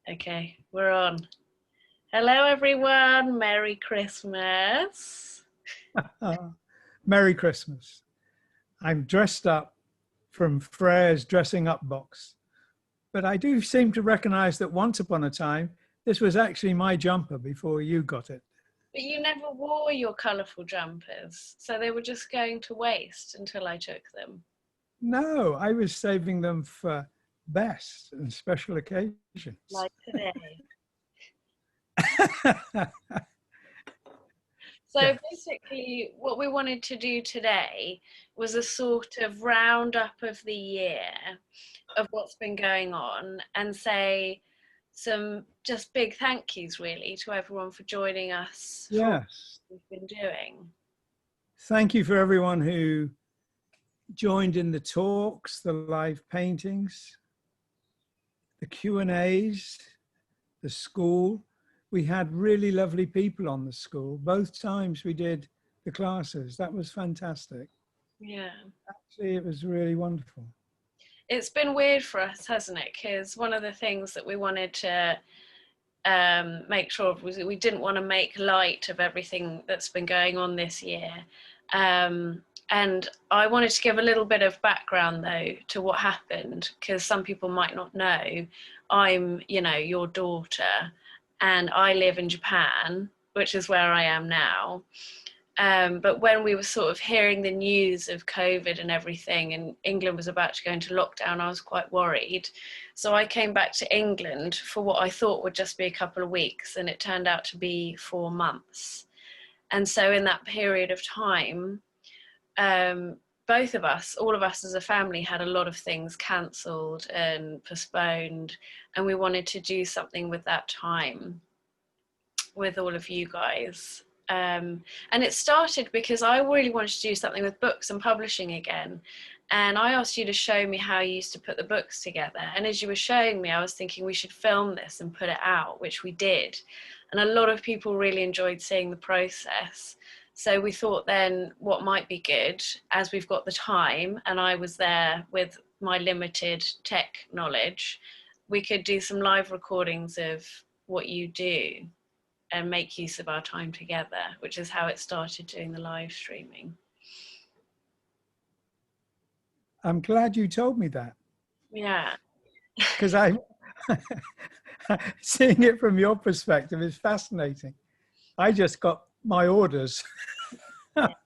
Okay, we're on. Hello, everyone. Merry Christmas. Merry Christmas. I'm dressed up from Freya's dressing up box, but I do seem to recognize that once upon a time, this was actually my jumper before you got it. But you never wore your colourful jumpers, so they were just going to waste until I took them. No, I was saving them for best and special occasions. Like today. So Yeah. basically, what we wanted to do today was a sort of roundup of the year of what's been going on and say some just big thank yous really to everyone for joining us for what Yes. we've been doing. Thank you for everyone who joined in the talks, the live paintings, the Q&As, the school. We had really lovely people on the school. Both times we did the classes. That was fantastic. Yeah. Actually, it was really wonderful. It's been weird for us, hasn't it? Because one of the things that we wanted to make sure of was that we didn't want to make light of everything that's been going on this year. And I wanted to give a little bit of background though to what happened, because some people might not know. I'm, your daughter, and I live in Japan, which is where I am now. But when we were sort of hearing the news of COVID and everything, and England was about to go into lockdown, I was quite worried. So I came back to England for what I thought would just be a couple of weeks, and it turned out to be 4 months. And so in that period of time, both of us, all of us as a family, had a lot of things cancelled and postponed, and we wanted to do something with that time with all of you guys. And it started because I really wanted to do something with books and publishing again. And I asked you to show me how you used to put the books together. And as you were showing me, I was thinking we should film this and put it out, which we did. And a lot of people really enjoyed seeing the process. So we thought then what might be good, as we've got the time, and I was there with my limited tech knowledge, we could do some live recordings of what you do and make use of our time together, which is how it started doing the live streaming. I'm glad you told me that. Yeah. Because seeing it from your perspective is fascinating. I just got my orders. But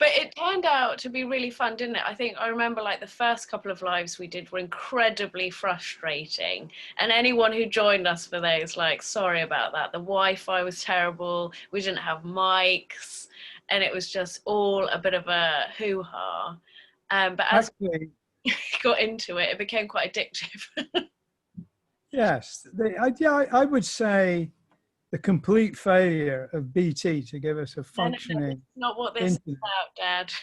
it turned out to be really fun, didn't it? I think I remember like the first couple of lives we did were incredibly frustrating. And anyone who joined us for those, like, sorry about that. The Wi-Fi was terrible. We didn't have mics. And it was just all a bit of a hoo-ha. But as Actually, we got into it, it became quite addictive. yes. I would say the complete failure of BT to give us a functioning. No, not what this is about, Dad.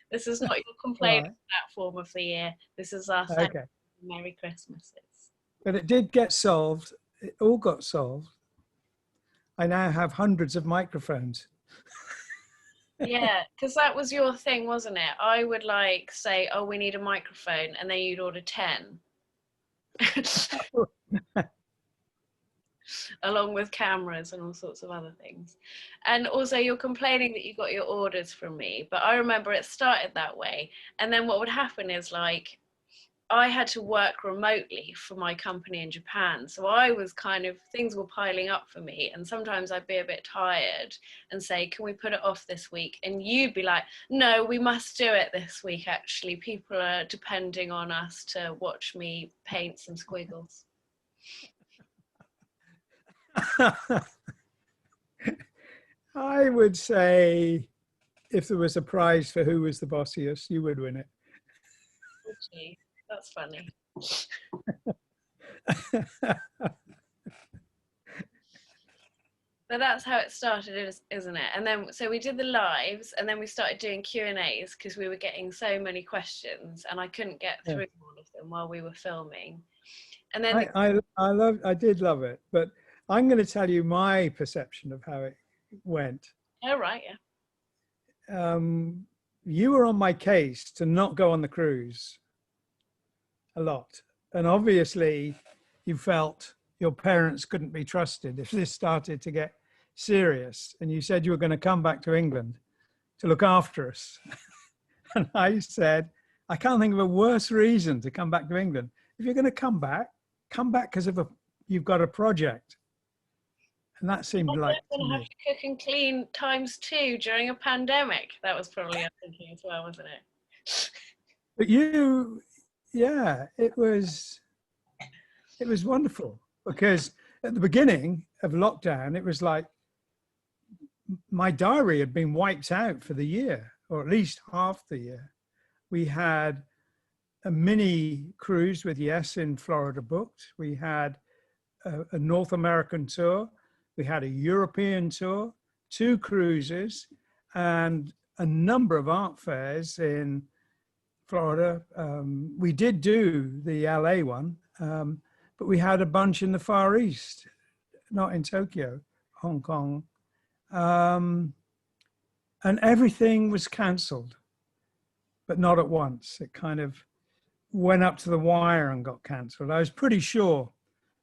This is not your complaint platform of the year. This is our Merry Christmases. But it did get solved. It all got solved. I now have hundreds of microphones. Yeah, because that was your thing, wasn't it? I would like say, oh, we need a microphone, and then you'd order 10. Along with cameras and all sorts of other things. And also you're complaining that you got your orders from me, but I remember it started that way. And then what would happen is, like, I had to work remotely for my company in Japan. So I was kind of, things were piling up for me. And sometimes I'd be a bit tired and say, can we put it off this week? And you'd be like, no, we must do it this week, actually. People are depending on us to watch me paint some squiggles. I would say if there was a prize for who was the bossiest, you would win it. Gee, that's funny. But that's how it started, isn't it? And then, so we did the lives, and then we started doing Q&As because we were getting so many questions, and I couldn't get through all of them while we were filming. And then I did love it, but I'm going to tell you my perception of how it went. Oh, right, yeah. You were on my case to not go on the cruise. a lot. And obviously you felt your parents couldn't be trusted if this started to get serious. And you said you were going to come back to England to look after us. And I said, I can't think of a worse reason to come back to England. If you're going to come back because of you've got a project. And that seemed like going to have to cook and clean ×2 during a pandemic. That was probably our thinking as well, wasn't it? But yeah, it was wonderful, because at the beginning of lockdown, it was like my diary had been wiped out for the year, or at least half the year. We had a mini cruise with Yes in Florida booked. We had a North American tour. We had a European tour, 2 cruises, and a number of art fairs in Florida. We did do the LA one, but we had a bunch in the Far East, not in Tokyo, Hong Kong. And everything was cancelled, but not at once. It kind of went up to the wire and got cancelled. I was pretty sure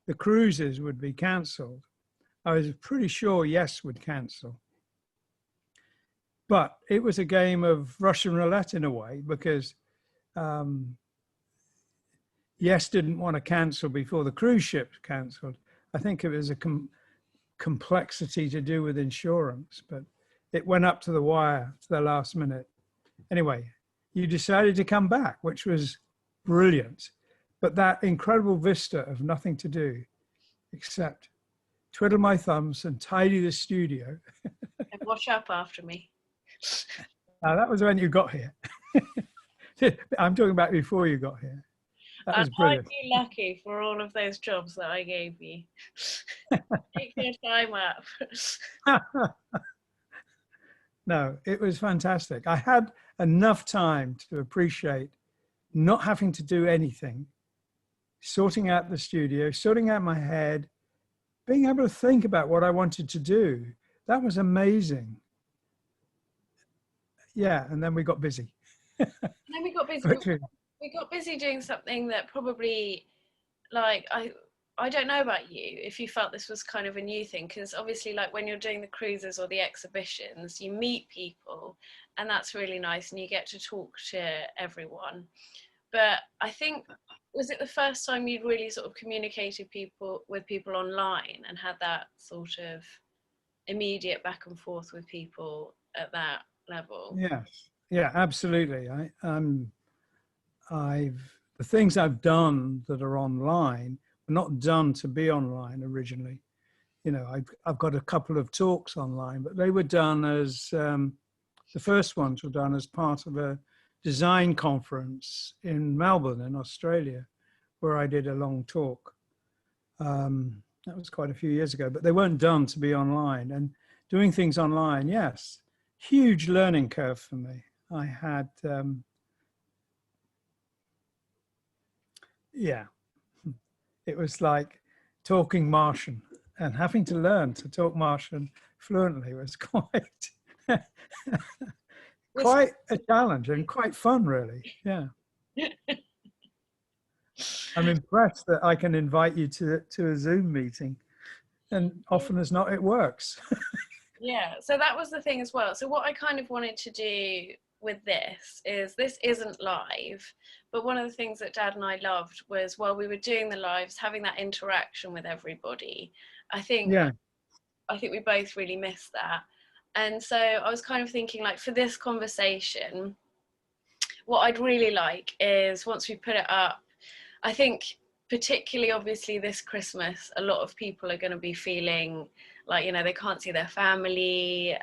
the cruises would be cancelled. I was pretty sure Yes would cancel. But it was a game of Russian roulette in a way, because Yes didn't want to cancel before the cruise ship cancelled. I think it was a complexity to do with insurance, but it went up to the wire to the last minute. Anyway, you decided to come back, which was brilliant. But that incredible vista of nothing to do except twiddle my thumbs and tidy the studio. And wash up after me. That was when you got here. I'm talking about before you got here. That was brilliant. Aren't you lucky for all of those jobs that I gave you? Take your time up. No, it was fantastic. I had enough time to appreciate not having to do anything, sorting out the studio, sorting out my head, being able to think about what I wanted to do. That was amazing. Yeah, and then we got busy. And then we got busy. We got busy doing something that probably, like, I don't know about you, if you felt this was kind of a new thing, because obviously, like, when you're doing the cruises or the exhibitions, you meet people, and that's really nice, and you get to talk to everyone. But I think, was it the first time you'd really sort of communicated with people online and had that sort of immediate back and forth with people at that level? Yes, yeah, absolutely. The things I've done that are online were not done to be online originally. You know, I've got a couple of talks online, but they were done as the first ones were done as part of a design conference in Melbourne in Australia, where I did a long talk. That was quite a few years ago, but they weren't done to be online. And doing things online, yes, huge learning curve for me. I had, yeah, it was like talking Martian, and having to learn to talk Martian fluently was quite quite a challenge and quite fun, really. Yeah. I'm impressed that I can invite you to a Zoom meeting, and often as not, it works. Yeah, so that was the thing as well. So what I kind of wanted to do with this isn't live, but one of the things that Dad and I loved was, while we were doing the lives, having that interaction with everybody. I think we both really missed that. And so I was kind of thinking, like, for this conversation, what I'd really like is, once we put it up, I think particularly obviously this Christmas, a lot of people are going to be feeling like, you know, they can't see their family.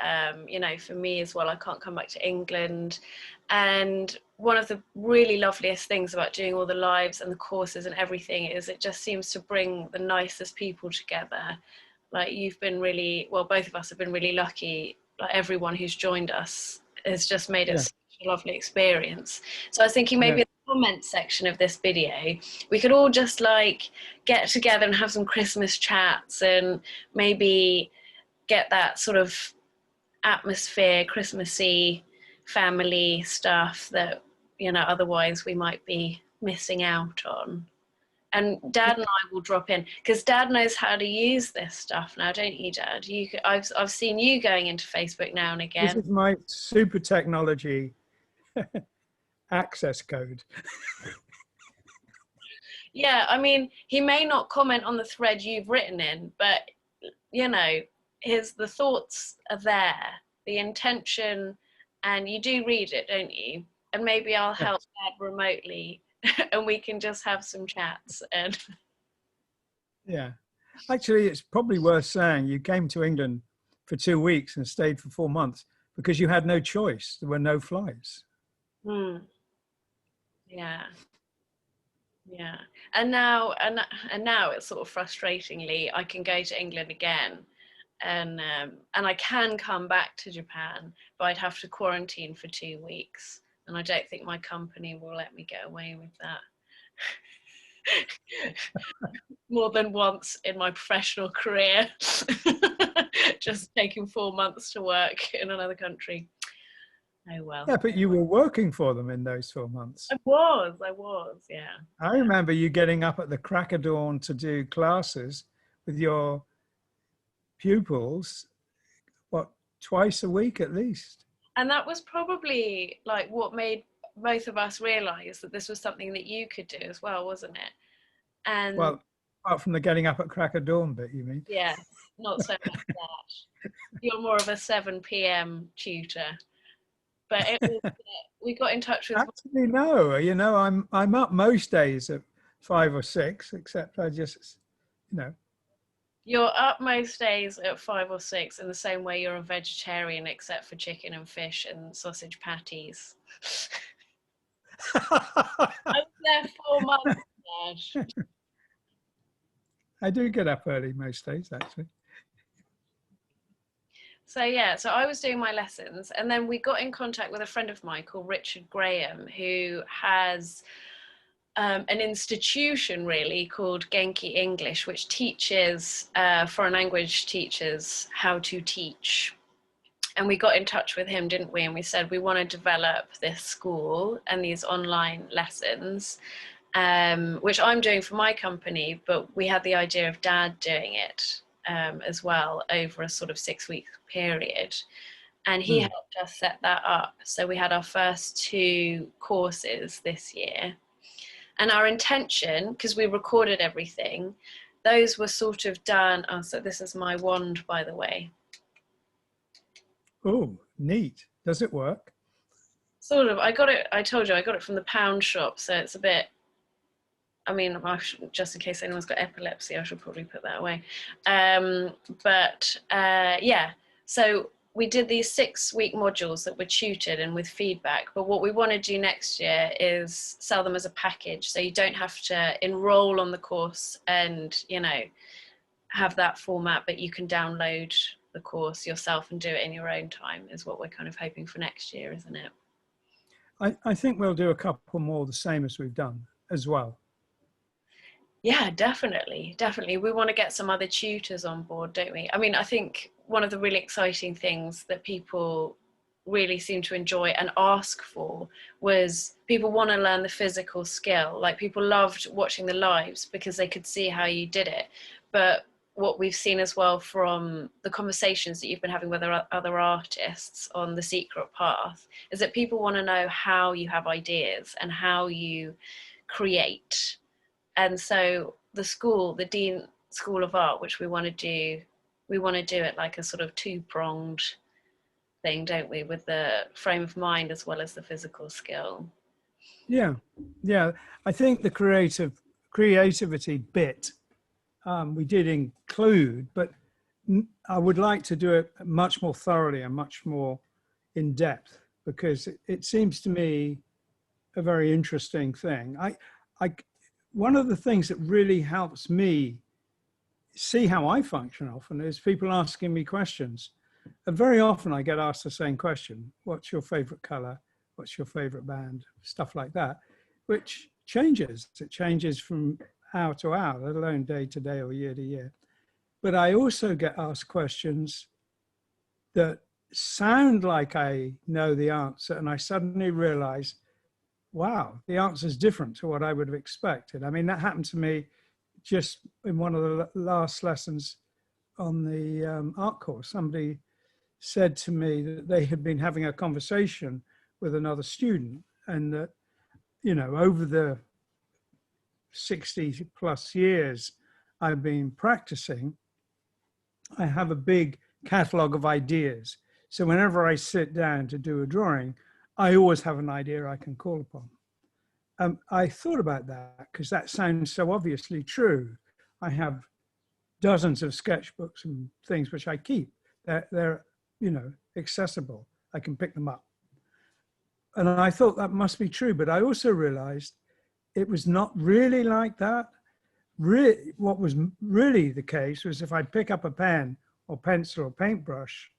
You know, for me as well, I can't come back to England. And one of the really loveliest things about doing all the lives and the courses and everything is it just seems to bring the nicest people together. Like, you've been really, well, both of us have been really lucky. Like, everyone who's joined us has just made it such a lovely experience. So I was thinking maybe in the comments section of this video, we could all just like get together and have some Christmas chats, and maybe get that sort of atmosphere, Christmassy family stuff that, you know, otherwise we might be missing out on. And Dad and I will drop in because Dad knows how to use this stuff now, don't you, Dad? I've seen you going into Facebook now and again. This is my super technology access code. Yeah, I mean, he may not comment on the thread you've written in, but you know, the thoughts are there, the intention, and you do read it, don't you? And maybe I'll help Dad remotely, and we can just have some chats. And yeah, actually, it's probably worth saying you came to England for 2 weeks and stayed for 4 months because you had no choice. There were no flights. Yeah. Yeah, and now it's sort of frustratingly I can go to England again, and I can come back to Japan, but I'd have to quarantine for 2 weeks, and I don't think my company will let me get away with that. More than once in my professional career, just taking 4 months to work in another country. Oh well. Yeah, but you were working for them in those 4 months. I was, yeah. I remember you getting up at the crack of dawn to do classes with your pupils, what, twice a week at least? And that was probably like what made both of us realize that this was something that you could do as well, wasn't it? And well, apart from the getting up at crack of dawn bit, you mean? Yeah, not so much that. You're more of a 7 p.m. tutor. But it was, we got in touch with... Actually, no. You know, I'm up most days at 5 or 6, except I just, you know. You're up most days at 5 or 6 in the same way you're a vegetarian, except for chicken and fish and sausage patties. I was there 4 months, Dad. I do get up early most days, actually. So yeah, so I was doing my lessons, and then we got in contact with a friend of mine called Richard Graham, who has an institution really called Genki English, which teaches foreign language teachers how to teach. And we got in touch with him, didn't we? And we said we want to develop this school and these online lessons, which I'm doing for my company, but we had the idea of Dad doing it as well over a sort of 6-week period, and he helped us set that up. So we had our first 2 courses this year, and our intention, because we recorded everything, those were sort of done. Oh, so this is my wand, by the way. Oh, neat. Does it work? Sort of. I got it, I told you I got it from the pound shop, so it's a bit, I mean, just in case anyone's got epilepsy, I should probably put that away. Yeah, so we did these 6-week modules that were tutored and with feedback. But what we want to do next year is sell them as a package. So you don't have to enroll on the course and, you know, have that format, but you can download the course yourself and do it in your own time, is what we're kind of hoping for next year, isn't it? I think we'll do a couple more the same as we've done as well. Yeah, definitely. We want to get some other tutors on board, don't we? I mean, I think one of the really exciting things that people really seem to enjoy and ask for was people want to learn the physical skill. Like, people loved watching the lives because they could see how you did it. But what we've seen as well from the conversations that you've been having with other artists on The Secret Path is that people want to know how you have ideas and how you create. And so the school, the Dean School of Art, which we want to do it like a sort of 2-pronged thing, don't we, with the frame of mind as well as the physical skill. Yeah, I think the creativity bit we did include, but I would like to do it much more thoroughly and much more in depth, because it seems to me a very interesting thing. One of the things that really helps me see how I function often is people asking me questions. And very often I get asked the same question: what's your favorite color? What's your favorite band? Stuff like that, which changes. It changes from hour to hour, let alone day to day or year to year. But I also get asked questions that sound like I know the answer, and I suddenly realize wow, the answer is different to what I would have expected. I mean, that happened to me just in one of the last lessons on the art course. Somebody said to me that they had been having a conversation with another student, and that, you know, over the 60 plus years I've been practicing, I have a big catalogue of ideas. So whenever I sit down to do a drawing, I always have an idea I can call upon. I thought about that because that sounds so obviously true. I have dozens of sketchbooks and things which I keep. They're you know, accessible. I can pick them up. And I thought that must be true, but I also realized it was not really like that. Really, what was really the case was if I pick up a pen or pencil or paintbrush,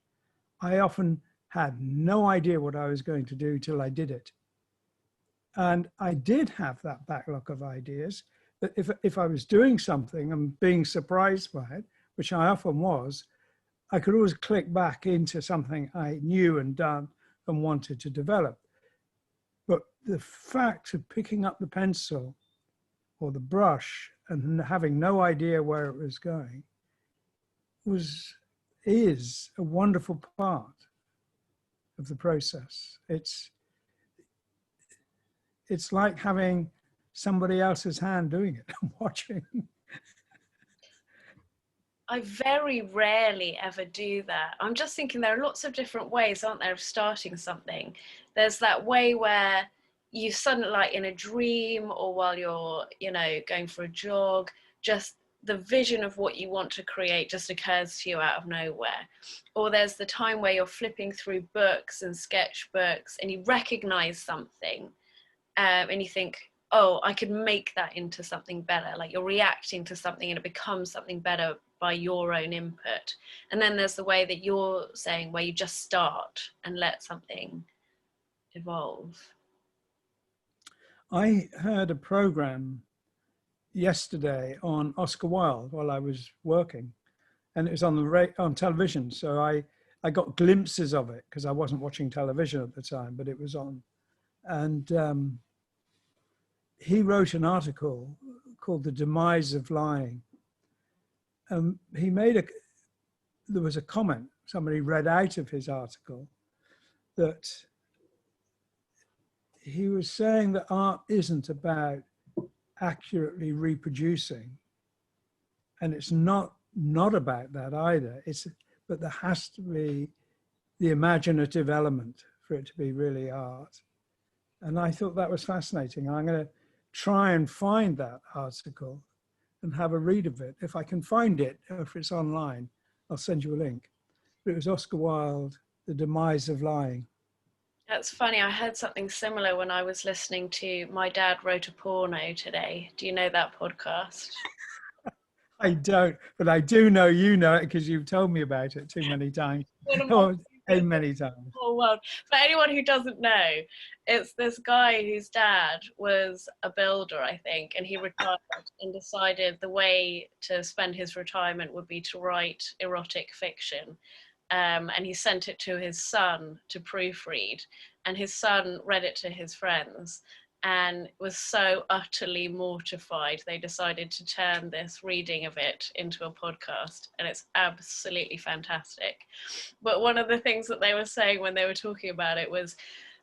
I often had no idea what I was going to do till I did it. And I did have that backlog of ideas that if I was doing something and being surprised by it, which I often was, I could always click back into something I knew and done and wanted to develop. But the fact of picking up the pencil or the brush and having no idea where it was going is a wonderful part of the process. It's like having somebody else's hand doing it and watching. I very rarely ever do that. I'm just thinking there are lots of different ways, aren't there, of starting something. There's that way where you suddenly, like in a dream or while you're, you know, going for a jog, just the vision of what you want to create just occurs to you out of nowhere. Or there's the time where you're flipping through books and sketchbooks and you recognize something and you think, oh, I could make that into something better. Like you're reacting to something and it becomes something better by your own input. And then there's the way that you're saying where you just start and let something evolve. I heard a program yesterday on Oscar Wilde while I was working, and it was on television. So I got glimpses of it because I wasn't watching television at the time, but it was on. And he wrote an article called "The Demise of Lying." There was a comment somebody read out of his article that he was saying that art isn't about accurately reproducing, and it's not about that either. But there has to be the imaginative element for it to be really art. And I thought that was fascinating. I'm going to try and find that article and have a read of it. If I can find it, if it's online, I'll send you a link. But it was Oscar Wilde, The Demise of Lying. That's funny. I heard something similar when I was listening to My Dad Wrote a Porno today. Do you know that podcast? I don't, but I do know you know it because you've told me about it too many times. Many times. Oh, well, for anyone who doesn't know, it's this guy whose dad was a builder, I think, and he retired and decided the way to spend his retirement would be to write erotic fiction. And he sent it to his son to proofread, and his son read it to his friends and was so utterly mortified they decided to turn this reading of it into a podcast, and it's absolutely fantastic. But one of the things that they were saying when they were talking about it was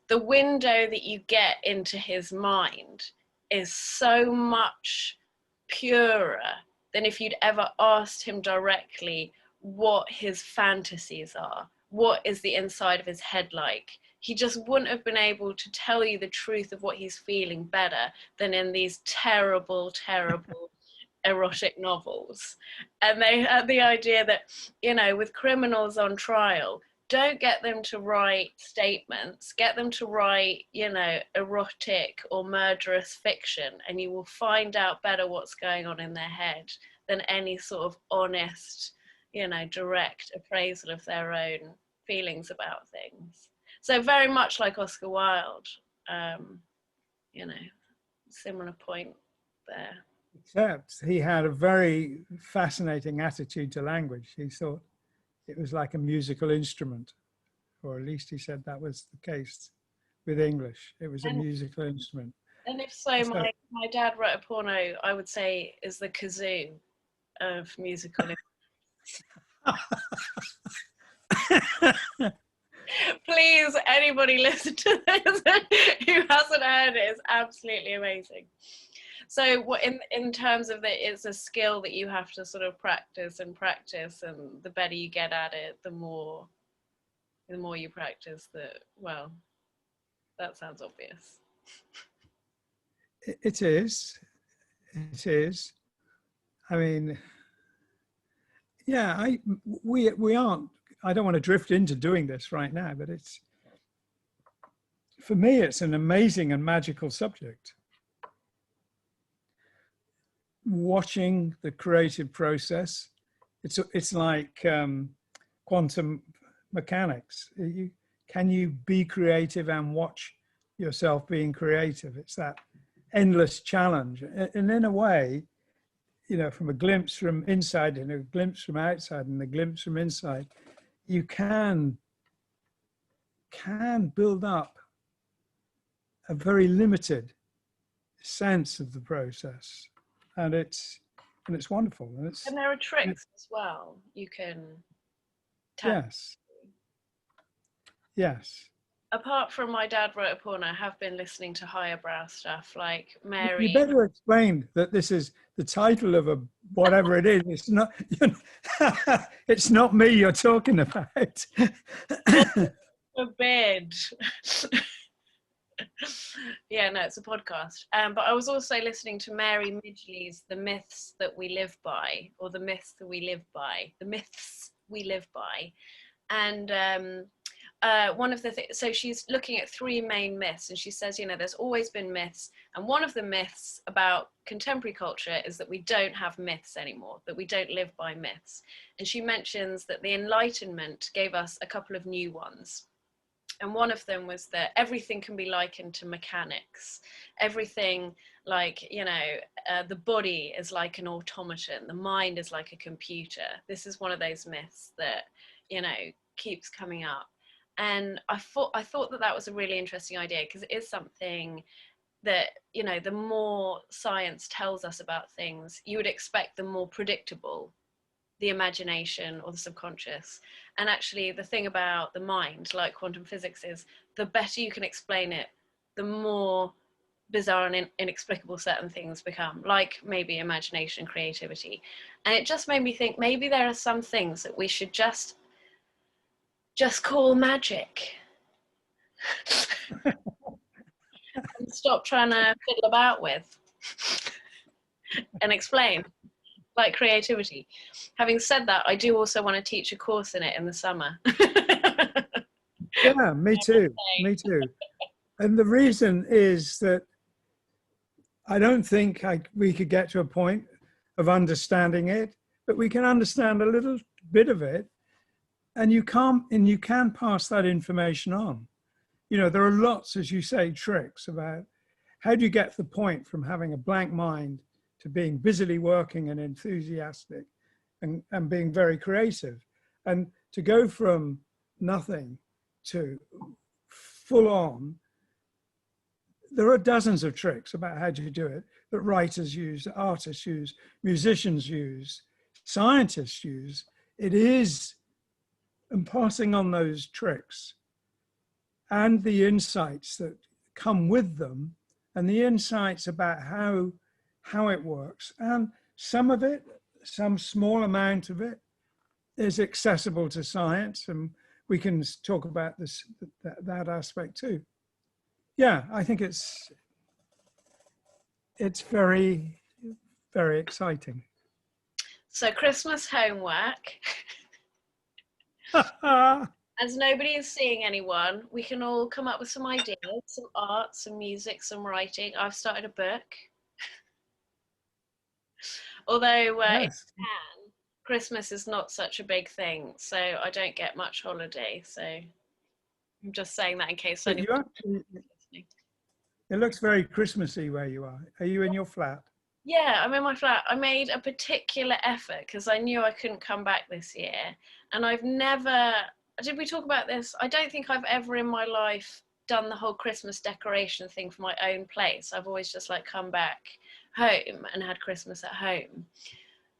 the window that you get into his mind is so much purer than if you'd ever asked him directly what his fantasies are, what is the inside of his head like. He just wouldn't have been able to tell you the truth of what he's feeling better than in these terrible, terrible erotic novels. And they had the idea that, you know, with criminals on trial, don't get them to write statements, get them to write, you know, erotic or murderous fiction, and you will find out better what's going on in their head than any sort of honest, you know, direct appraisal of their own feelings about things. So very much like Oscar Wilde, you know, similar point there. Except he had a very fascinating attitude to language. He thought it was like a musical instrument, or at least he said that was the case with English. It was a And, musical instrument. and if so, So, my dad wrote a porno, I would say, is the kazoo of musical. Please, anybody listen to this who hasn't heard it. It's absolutely amazing. So what in terms of it's a skill that you have to sort of practice, and the better you get at it, the more you practice, well, that sounds obvious. it is. It is. I mean, yeah, we aren't, I don't want to drift into doing this right now, but it's, for me, it's an amazing and magical subject. Watching the creative process, it's like quantum mechanics. Can you be creative and watch yourself being creative? It's that endless challenge. And in a way, you know, from a glimpse from inside and a glimpse from outside and a glimpse from inside, you can build up a very limited sense of the process, and it's wonderful. And there are tricks as well. You can tap. Yes. Apart from my dad wrote a porno, I have been listening to higher brow stuff like Mary. You better explain that this is the title of a whatever it is. It's not. It's not me you're talking about. Forbid. Yeah, no, it's a podcast. But I was also listening to Mary Midgley's "The Myths That We Live By," or "The Myths That We Live By," the myths we live by, and. One of the things, so she's looking at three main myths, and she says, you know, there's always been myths, and one of the myths about contemporary culture is that we don't have myths anymore, that we don't live by myths. And she mentions that the Enlightenment gave us a couple of new ones. And one of them was that everything can be likened to mechanics. Everything, like, you know, the body is like an automaton, the mind is like a computer. This is one of those myths that, you know, keeps coming up. And I thought that was a really interesting idea, because it is something that, you know, the more science tells us about things, you would expect the more predictable the imagination or the subconscious. And actually the thing about the mind, like quantum physics, is the better you can explain it, the more bizarre and inexplicable certain things become, like maybe imagination and creativity. And it just made me think, maybe there are some things that we should just call magic. And stop trying to fiddle about with and explain, like creativity. Having said that, I do also want to teach a course in it in the summer. Yeah, me too. Me too. And the reason is that I don't think we could get to a point of understanding it, but we can understand a little bit of it. And you can pass that information on. You know, there are lots, as you say, tricks about how do you get to the point from having a blank mind to being busily working and enthusiastic and being very creative. And to go from nothing to full on, there are dozens of tricks about how to do it that writers use, that artists use, musicians use, scientists use. It is, and passing on those tricks and the insights that come with them, and the insights about how it works. And some of it, some small amount of it, is accessible to science, and we can talk about that aspect too. Yeah, I think it's very, very exciting. So Christmas homework. As nobody is seeing anyone, we can all come up with some ideas, some art, some music, some writing. I've started a book. Although Yes. Christmas is not such a big thing, so I don't get much holiday. So I'm just saying that in case anyone is listening. It looks very Christmassy where you are. Are you in your flat? Yeah, I'm in my flat. I made a particular effort because I knew I couldn't come back this year. And I've never, did we talk about this? I don't think I've ever in my life done the whole Christmas decoration thing for my own place. I've always just like come back home and had Christmas at home.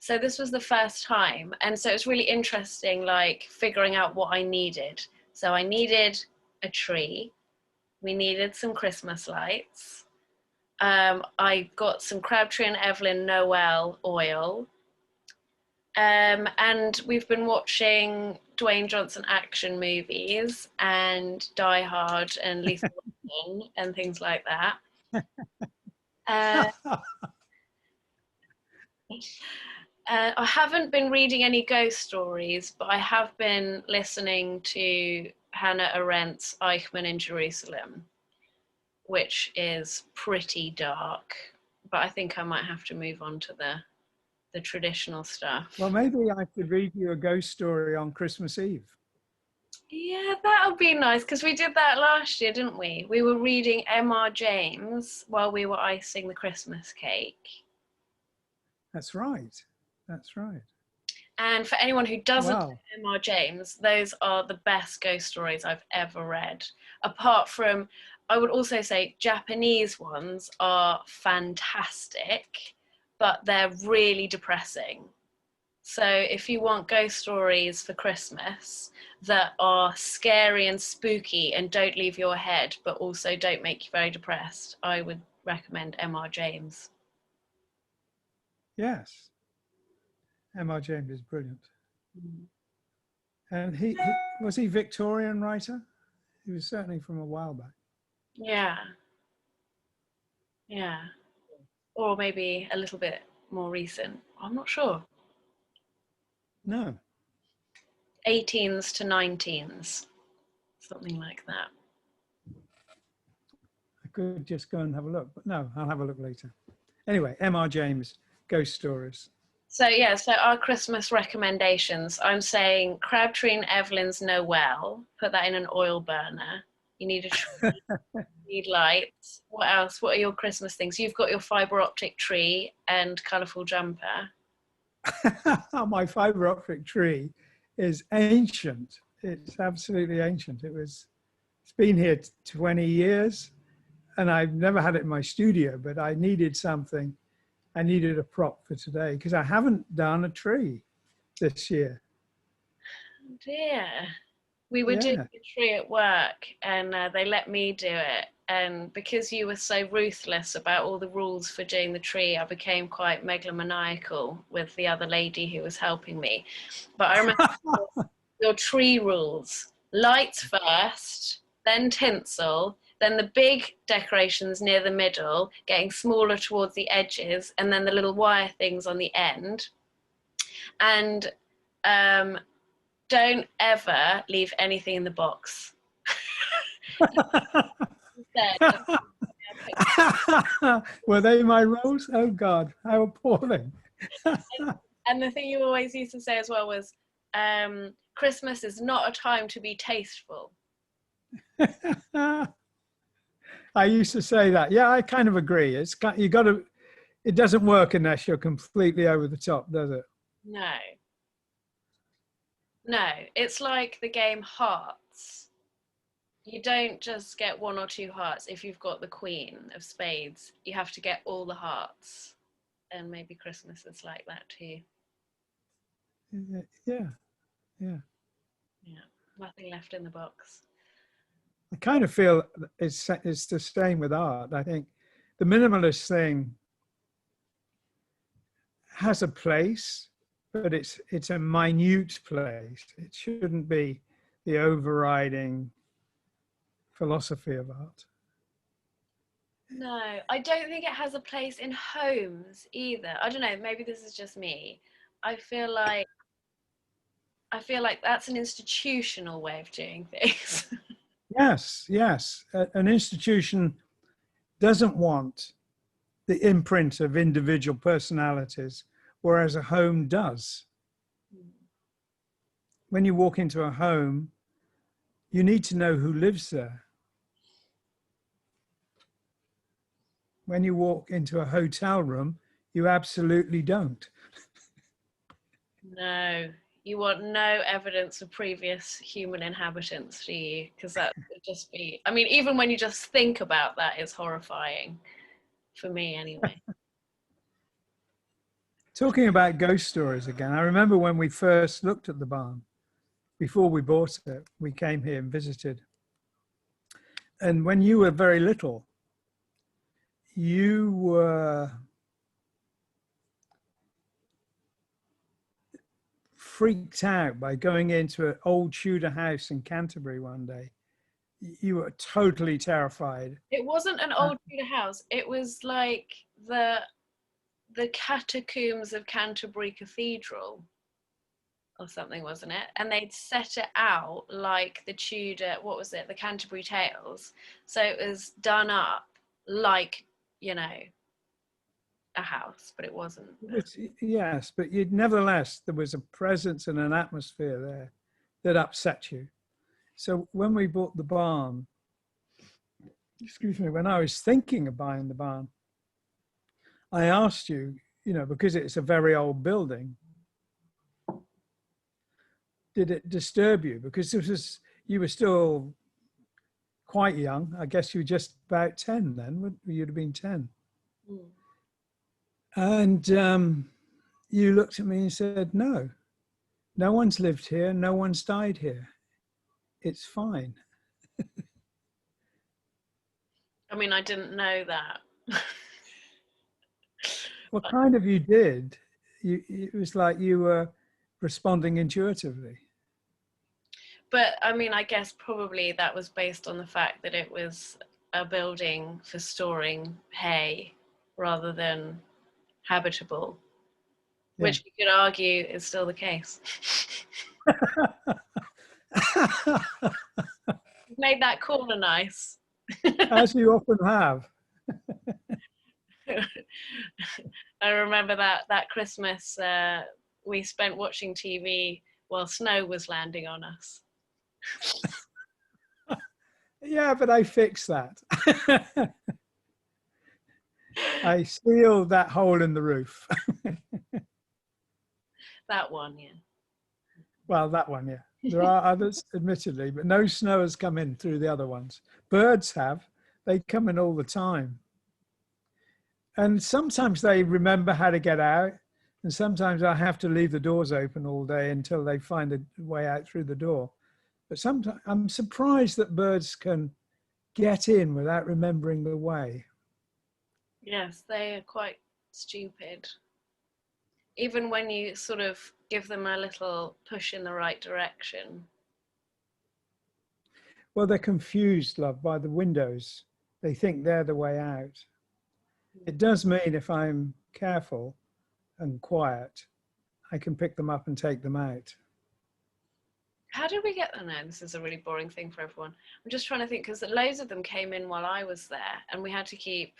So this was the first time. And so it's really interesting, like figuring out what I needed. So I needed a tree. We needed some Christmas lights. I got some Crabtree and Evelyn Noel oil. And we've been watching Dwayne Johnson action movies and Die Hard and Lethal Weapon and things like that. I haven't been reading any ghost stories, but I have been listening to Hannah Arendt's Eichmann in Jerusalem, which is pretty dark, but I think I might have to move on to the traditional stuff. Well, maybe I could read you a ghost story on Christmas Eve. Yeah, that would be nice, because we did that last year, didn't we? We were reading M.R. James while we were icing the Christmas cake. That's right. That's right. And for anyone who doesn't Wow. know M.R. James, those are the best ghost stories I've ever read. Apart from, I would also say Japanese ones are fantastic, but they're really depressing. So if you want ghost stories for Christmas that are scary and spooky and don't leave your head, but also don't make you very depressed, I would recommend M.R. James. Yes. M.R. James is brilliant. And he was he Victorian writer? He was certainly from a while back. Yeah. Yeah. Or maybe a little bit more recent. I'm not sure. No. 18s to 19s. Something like that. I could just go and have a look, but no, I'll have a look later. Anyway, M.R. James, ghost stories. So yeah, so our Christmas recommendations, I'm saying Crabtree and Evelyn's Noel, put that in an oil burner. You need a tree, you need lights. What else? What are your Christmas things? You've got your fibre optic tree and colourful jumper. My fiber optic tree is ancient. It's absolutely ancient. It's been here 20 years and I've never had it in my studio, but I needed something. I needed a prop for today because I haven't done a tree this year. Oh dear. We were doing a tree at work and they let me do it. And because you were so ruthless about all the rules for doing the tree, I became quite megalomaniacal with the other lady who was helping me. But I remember your tree rules: lights first, then tinsel, then the big decorations near the middle, getting smaller towards the edges, and then the little wire things on the end. And don't ever leave anything in the box. Were they my rules? Oh God, how appalling. And the thing you always used to say as well was, Christmas is not a time to be tasteful. I used to say that. Yeah, I kind of agree. It doesn't work unless you're completely over the top, does it? No. No, it's like the game Hearts. You don't just get one or two hearts. If you've got the Queen of Spades, you have to get all the hearts. And maybe Christmas is like that too. Yeah. Nothing left in the box. I kind of feel it's the same with art. I think the minimalist thing has a place, but it's a minute place. It shouldn't be the overriding philosophy of art. No, I don't think it has a place in homes either. I don't know, maybe this is just me. I feel like that's an institutional way of doing things. Yes. An institution doesn't want the imprint of individual personalities, whereas a home does. When you walk into a home, you need to know who lives there. When you walk into a hotel room, you absolutely don't. No, You want no evidence of previous human inhabitants, do you? Because that would just be, I mean, even when you just think about that, it's horrifying. For me, anyway. Talking about ghost stories again, I remember when we first looked at the barn, before we bought it, we came here and visited. And when you were very little, you were freaked out by going into an old Tudor house in Canterbury one day. You were totally terrified. It wasn't an old Tudor house. It was like the catacombs of Canterbury Cathedral or something, wasn't it? And they'd set it out like the Tudor, what was it, the Canterbury Tales. So it was done up like, you know, a house, but it wasn't. Yes, but nevertheless, there was a presence and an atmosphere there that upset you. So when we bought the barn, excuse me, when I was thinking of buying the barn, I asked you, you know, because it's a very old building, did it disturb you? Because this was, you were still quite young. I guess you were just about 10 then, you'd have been 10. Mm. And you looked at me and said, no one's lived here. No one's died here. It's fine. I mean, I didn't know that. Well, kind of you did. It was like you were responding intuitively. But I mean, I guess probably that was based on the fact that it was a building for storing hay rather than habitable, yeah. Which you could argue is still the case. You've made that corner nice. As you often have. I remember that Christmas we spent watching TV while snow was landing on us. Yeah, but I fixed that. I sealed that hole in the roof. That one, yeah. Well, that one, yeah. There are others, admittedly, but no snow has come in through the other ones. Birds have. They come in all the time. And sometimes they remember how to get out. And sometimes I have to leave the doors open all day until they find a way out through the door. But sometimes I'm surprised that birds can get in without remembering the way. Yes, they are quite stupid. Even when you sort of give them a little push in the right direction. Well, they're confused, love, by the windows. They think they're the way out. It does mean if I'm careful and quiet, I can pick them up and take them out. How did we get them now? This is a really boring thing for everyone. I'm just trying to think, because loads of them came in while I was there and we had to keep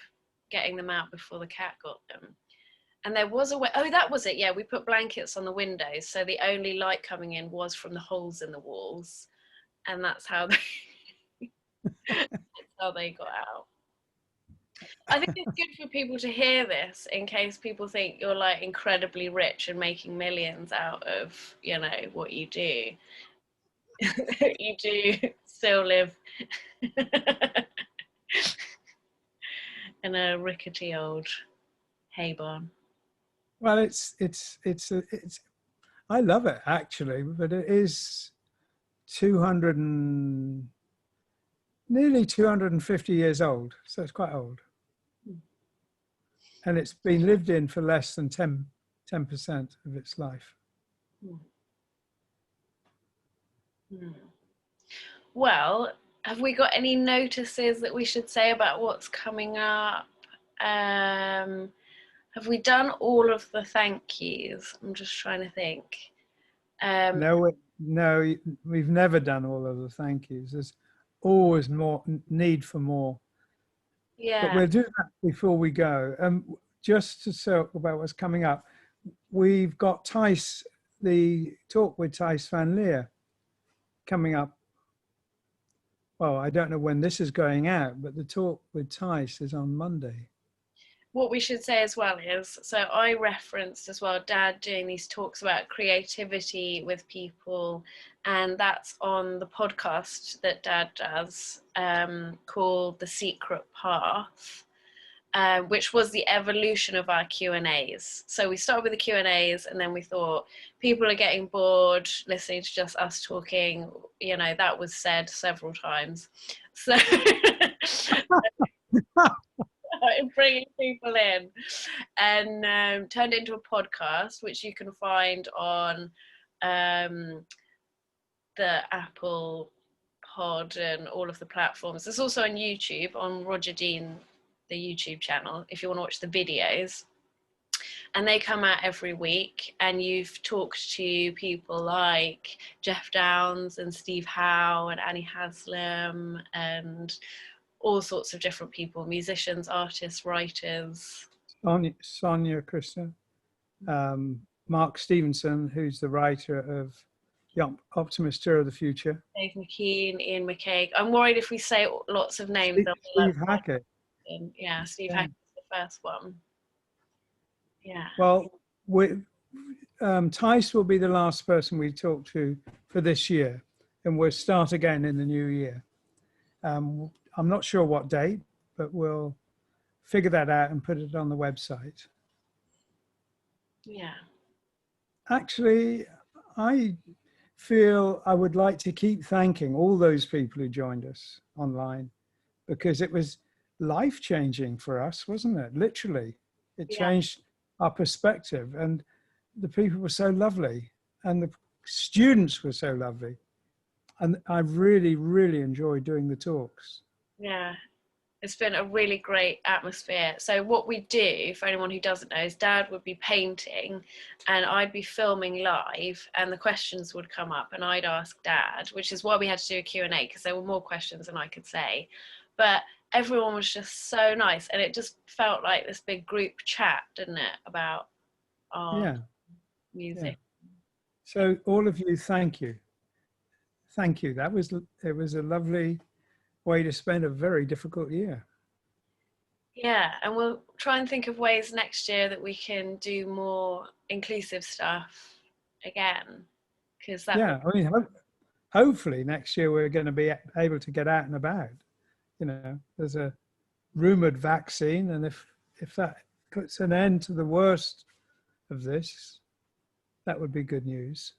getting them out before the cat got them. And there was a way, oh, that was it. Yeah, we put blankets on the windows. So the only light coming in was from the holes in the walls. And that's how they, that's how they got out. I think it's good for people to hear this in case people think you're like incredibly rich and making millions out of, you know, what you do. You do still live in a rickety old hay barn. Well, it's I love it actually, but it is nearly 250 years old, so it's quite old. And it's been lived in for less than 10% of its life. Well, have we got any notices that we should say about what's coming up? Have we done all of the thank yous? I'm just trying to think. No, we've never done all of the thank yous. There's always more need for more. Yeah. But we'll do that before we go. Just to talk about what's coming up, we've got the talk with Thijs van Leer coming up. Well, I don't know when this is going out, but the talk with Thijs is on Monday. what we should say as well is, so I referenced as well Dad doing these talks about creativity with people, and that's on the podcast that Dad does, called The Secret Path. Which was the evolution of our Q&As. So we started with the Q&As, and then we thought people are getting bored listening to just us talking. You know, that was said several times. So bringing people in, and turned it into a podcast, which you can find on the Apple Pod and all of the platforms. It's also on YouTube, on Roger Dean, the YouTube channel, if you want to watch the videos. And they come out every week, and you've talked to people like Jeff Downs and Steve Howe and Annie Haslam and all sorts of different people, musicians, artists, writers. Sonia Krishna, Mark Stevenson, who's the writer of The Optimist Tour of the Future. Dave McKean, Ian McCaig. I'm worried if we say lots of names. Steve Hackett. Yeah, Steve Hackett is the first one. Yeah. Well, Tice will be the last person we talk to for this year, and we'll start again in the new year. I'm not sure what date, but we'll figure that out and put it on the website. Yeah. Actually, I feel I would like to keep thanking all those people who joined us online, because it was life-changing for us, wasn't it? Literally, it changed our perspective, and the people were so lovely, and the students were so lovely, and I really, really enjoyed doing the talks. Yeah, it's been a really great atmosphere. So what we do, for anyone who doesn't know, is Dad would be painting and I'd be filming live, and the questions would come up and I'd ask Dad, which is why we had to do a Q&A, because there were more questions than I could say. But everyone was just so nice, and it just felt like this big group chat, didn't it, about our music. Yeah. So all of you, thank you. Thank you. It was a lovely way to spend a very difficult year. Yeah, and we'll try and think of ways next year that we can do more inclusive stuff again, because that. Yeah, I mean, hopefully next year we're going to be able to get out and about. You know, there's a rumored vaccine, and if that puts an end to the worst of this, that would be good news.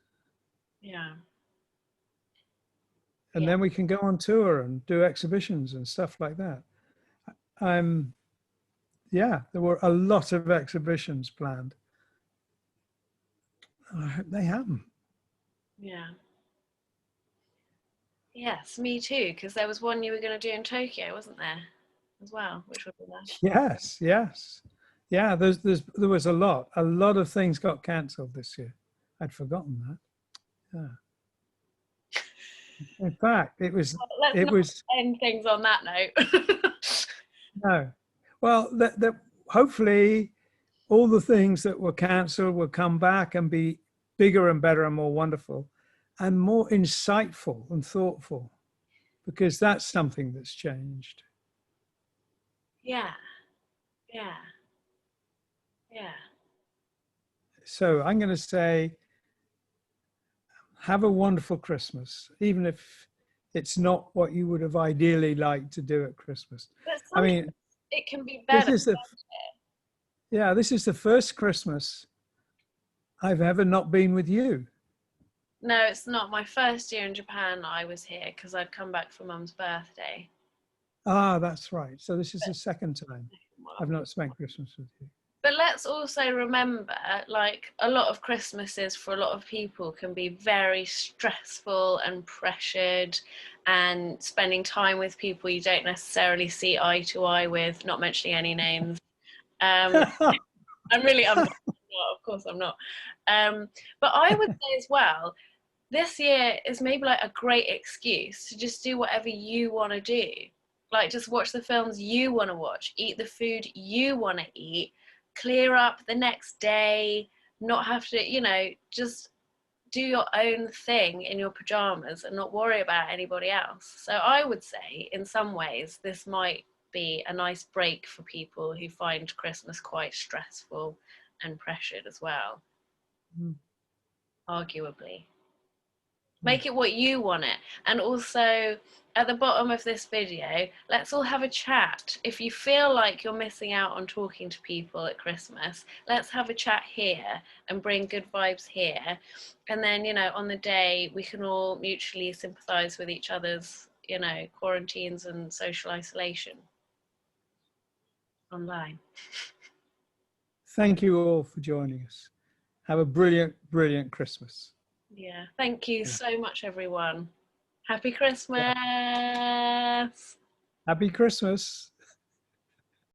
Yeah. And then we can go on tour and do exhibitions and stuff like that. Yeah, there were a lot of exhibitions planned. I hope they happen. Yeah. Yes, me too, because there was one you were going to do in Tokyo, wasn't there, as well, which would be nice. Yes, yes. Yeah, there was a lot of things got cancelled this year. I'd forgotten that. Yeah. In fact, it was. Well, let's not end things on that note. No. Well, hopefully all the things that were cancelled will come back and be bigger and better and more wonderful and more insightful and thoughtful, because that's something that's changed. Yeah. Yeah. Yeah. So I'm going to say, have a wonderful Christmas, even if it's not what you would have ideally liked to do at Christmas. I mean, it can be better. This is the first Christmas I've ever not been with you. No, it's not. My first year in Japan, I was here because I'd come back for Mum's birthday. Ah, that's right. So this is the second time I've not spent Christmas with you. But let's also remember, like, a lot of Christmases for a lot of people can be very stressful and pressured, and spending time with people you don't necessarily see eye to eye with, not mentioning any names. I'm not, of course I'm not. But I would say as well, this year is maybe like a great excuse to just do whatever you want to do. Like, just watch the films you want to watch, eat the food you want to eat, clear up the next day, not have to, you know, just do your own thing in your pajamas and not worry about anybody else. So I would say in some ways this might be a nice break for people who find Christmas quite stressful and pressured as well, arguably. Make it what you want it. And also, at the bottom of this video, let's all have a chat. If you feel like you're missing out on talking to people at Christmas, let's have a chat here and bring good vibes here. And then, you know, on the day, we can all mutually sympathise with each other's, you know, quarantines and social isolation online. Thank you all for joining us. Have a brilliant, brilliant Christmas. Yeah, thank you so much, everyone. Happy Christmas. Happy Christmas.